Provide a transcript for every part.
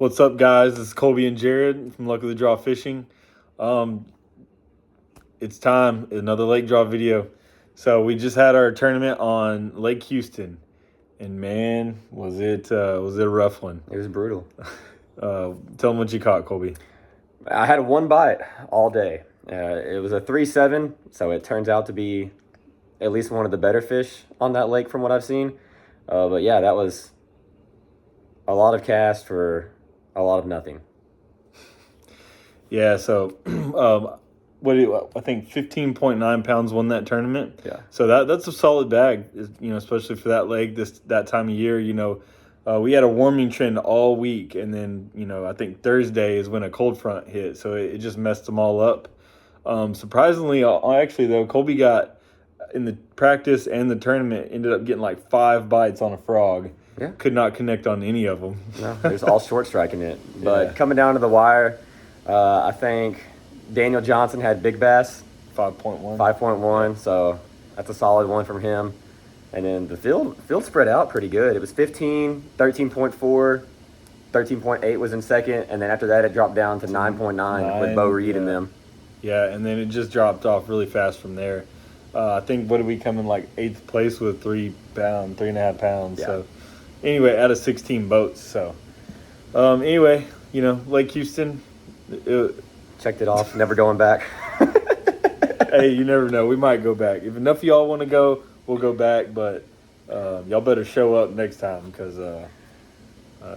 What's up, guys? This is Colby and Jared from Luck of the Draw Fishing. Um, it's time, another lake draw video. So we just had our tournament on Lake Houston, and man, was it a rough one. It was brutal. Tell them what you caught, Colby. I had one bite all day. It was a 3-7, so it turns out to be at least one of the better fish on that lake from what I've seen. But yeah, that was a lot of cast for a lot of nothing. Yeah, so I think 15.9 pounds won that tournament. Yeah. So that's a solid bag, especially for that lake that time of year. We had a warming trend all week, and then I think Thursday is when a cold front hit, so it just messed them all up. Surprisingly, actually though, Colby got in the practice and the tournament ended up getting like 5 bites on a frog. Yeah. Could not connect on any of them. No, it was all short striking it. But Yeah. coming down to the wire, I think Daniel Johnson had big bass, 5.1. 5.1, so that's a solid one from him. And then the field spread out pretty good. It was 15, 13.4, 13.8 was in second, and then after that it dropped down to 9.9 with Bo Reed in them. Yeah, and then it just dropped off really fast from there. I think, what did we come in like 8th place with 3.5 pounds. Yeah. So anyway, out of 16 boats. So anyway, Lake Houston. Checked it off, never going back. Hey, you never know. We might go back. If enough of y'all want to go, we'll go back. But y'all better show up next time because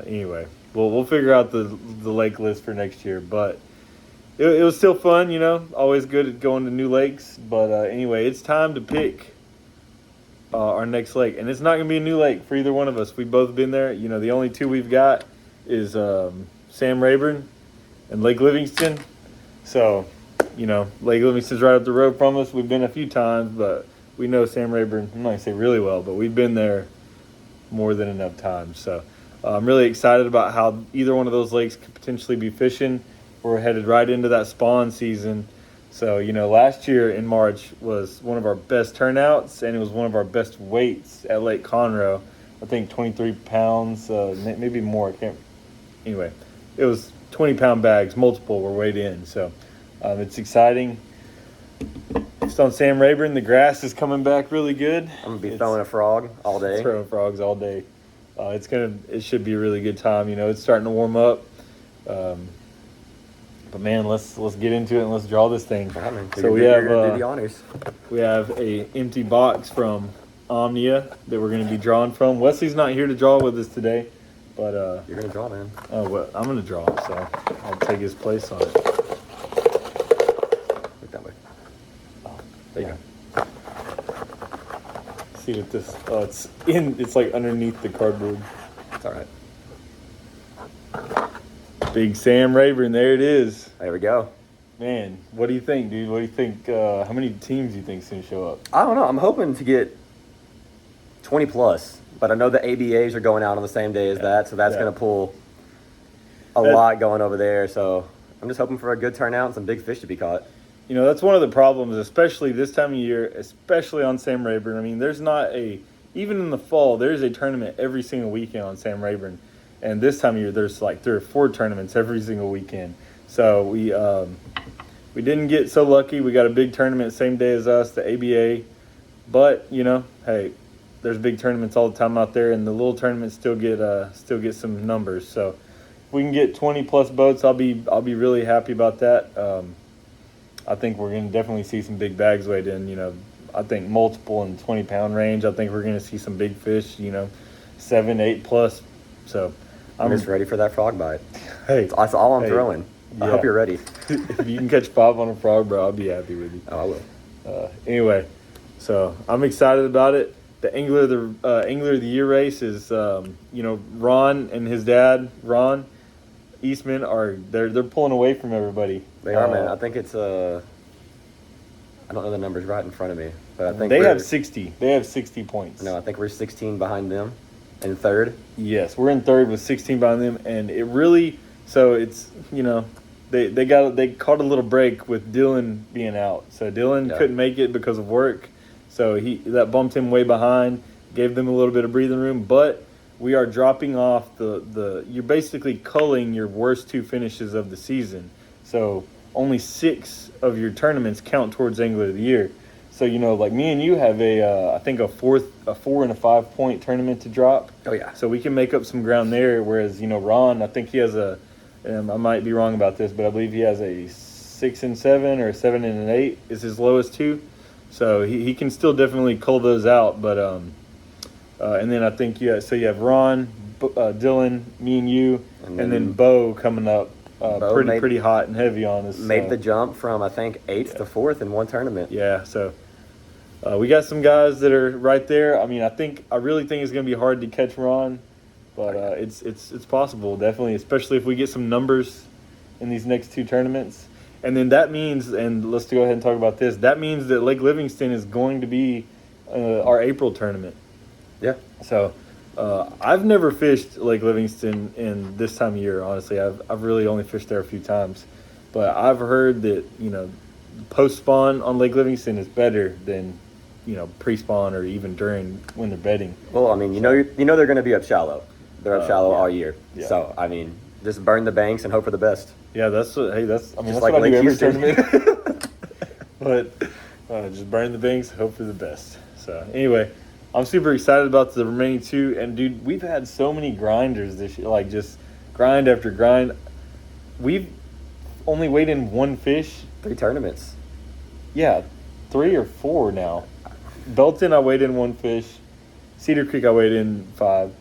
anyway, we'll figure out the lake list for next year. But it was still fun, Always good at going to new lakes. But anyway, it's time to pick our next lake, and it's not going to be a new lake for either one of us. We've both been there. The only two we've got is Sam Rayburn and Lake Livingston. So, Lake Livingston's right up the road from us. We've been a few times, but we know Sam Rayburn, I'm not going to say really well, but we've been there more than enough times. So I'm really excited about how either one of those lakes could potentially be fishing. We're headed right into that spawn season. So, last year in March was one of our best turnouts, and it was one of our best weights at Lake Conroe. I think 23 pounds, maybe more. Anyway, it was 20-pound bags, multiple were weighed in. So it's exciting. Just on Sam Rayburn, the grass is coming back really good. I'm going to be throwing a frog all day. Throwing frogs all day. It should be a really good time. It's starting to warm up. But man, let's get into it and let's draw this thing. Right, man. So we have do the honors. We have a empty box from Omnia that we're going to be drawing from. Wesley's not here to draw with us today, but You're going to draw, man. Oh, well, I'm going to draw, so I'll take his place on it. Look that way. Oh, There you go. See what this? Oh, it's like underneath the cardboard. It's all right. Big Sam Rayburn, there it is. There we go. Man, what do you think, dude? What do you think? How many teams do you think is going to show up? I don't know. I'm hoping to get 20 plus, but I know the ABAs are going out on the same day as that, so that's going to pull a lot going over there. So I'm just hoping for a good turnout and some big fish to be caught. That's one of the problems, especially this time of year, especially on Sam Rayburn. I mean, even in the fall, there's a tournament every single weekend on Sam Rayburn. And this time of year, there's like 3 or 4 tournaments every single weekend. So we didn't get so lucky. We got a big tournament same day as us, the ABA. But hey, there's big tournaments all the time out there, and the little tournaments still get some numbers. So if we can get 20 plus boats, I'll be really happy about that. I think we're going to definitely see some big bags weighed in. I think multiple in 20-pound range. I think we're going to see some big fish. 7, 8 plus. So. I'm just ready for that frog bite. Hey, that's all I'm throwing. I hope you're ready. If you can catch 5 on a frog, bro, I'll be happy with you. Oh, I will. Anyway, so I'm excited about it. The Angler of the Year race is, Ron and his dad, Ron Eastman, they're pulling away from everybody. They are, man. I think it's I don't know the numbers right in front of me, but I think they have 60. They have 60 points. No, I think we're 16 behind them. In third? Yes, we're in third with 16 behind them, and it really it's they caught a little break with Dylan being out, so Dylan couldn't make it because of work, so that bumped him way behind, gave them a little bit of breathing room. But we are dropping off the you're basically culling your worst 2 finishes of the season. So only 6 of your tournaments count towards Angler of the Year. So, like me and you have I think a 4 and a 5 point tournament to drop. Oh, yeah. So we can make up some ground there. Whereas, Ron, I think he has I might be wrong about this, but I believe he has a 6 and 7 or a 7 and an 8 is his lowest 2. So he can still definitely cull those out. But, and then I think, you have Ron, Dylan, me and you, and then Bo coming up. Pretty hot and heavy on us. Made the jump from, I think, 8th to 4th in one tournament. Yeah, so we got some guys that are right there. I mean, I really think it's going to be hard to catch Ron, but it's possible, definitely, especially if we get some numbers in these next 2 tournaments. And then that means, and let's go ahead and talk about this, that means that Lake Livingston is going to be our April tournament. Yeah. So I've never fished Lake Livingston in this time of year, honestly. I've really only fished there a few times. But I've heard that, post-spawn on Lake Livingston is better than, pre-spawn or even during when they're bedding. Well, I mean, they're going to be up shallow. They're up shallow all year. Yeah. So, I mean, just burn the banks and hope for the best. Yeah, that's what I do Lake every tournament. But just burn the banks, hope for the best. So, anyway, I'm super excited about the remaining 2. And, dude, we've had so many grinders this year, like just grind after grind. We've only weighed in 1 fish. 3 tournaments. Yeah, 3 or 4 now. Belton, I weighed in 1 fish. Cedar Creek, I weighed in 5.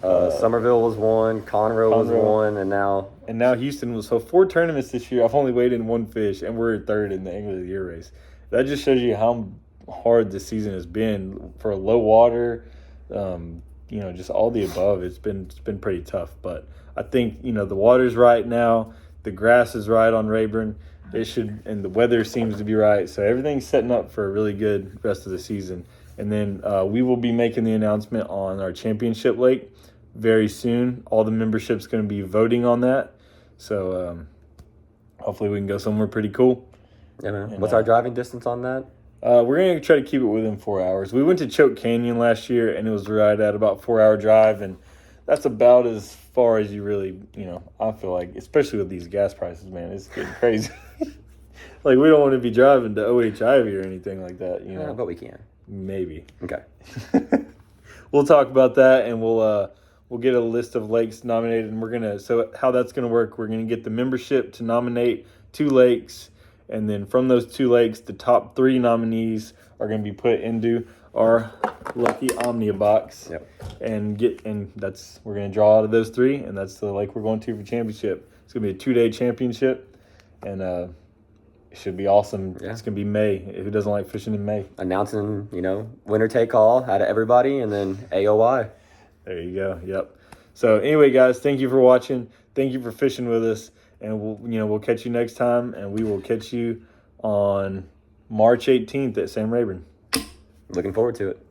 Somerville was 1. Conroe was 1. And now Houston was. So 4 tournaments this year. I've only weighed in 1 fish, and we're 3rd in the Angler of the Year race. That just shows you how hard this season has been for low water. Just all the above. It's been pretty tough. But I think the water's right now. The grass is right on Rayburn. And the weather seems to be right. So everything's setting up for a really good rest of the season. And then we will be making the announcement on our championship lake very soon. All the membership's going to be voting on that. So hopefully we can go somewhere pretty cool. Yeah, man. What's our driving distance on that? We're going to try to keep it within 4 hours. We went to Choke Canyon last year, and it was right at about 4-hour drive. And that's about as far as you really, I feel like, especially with these gas prices, man, it's getting crazy. Like, we don't want to be driving to OHIV or anything like that, Yeah, but we can. Maybe. Okay. We'll talk about that, and we'll get a list of lakes nominated, and so how that's going to work, we're going to get the membership to nominate 2 lakes, and then from those 2 lakes, the top 3 nominees are going to be put into our lucky Omnia box. Yep. And we're going to draw out of those 3, and that's the lake we're going to for championship. It's going to be a 2-day championship, and it should be awesome. Yeah. It's going to be May. Who doesn't like fishing in May? Announcing, winner take all out of everybody, and then AOY. There you go. Yep. So anyway, guys, thank you for watching. Thank you for fishing with us, and we'll catch you next time, and we will catch you on March 18th at Sam Rayburn. Looking forward to it.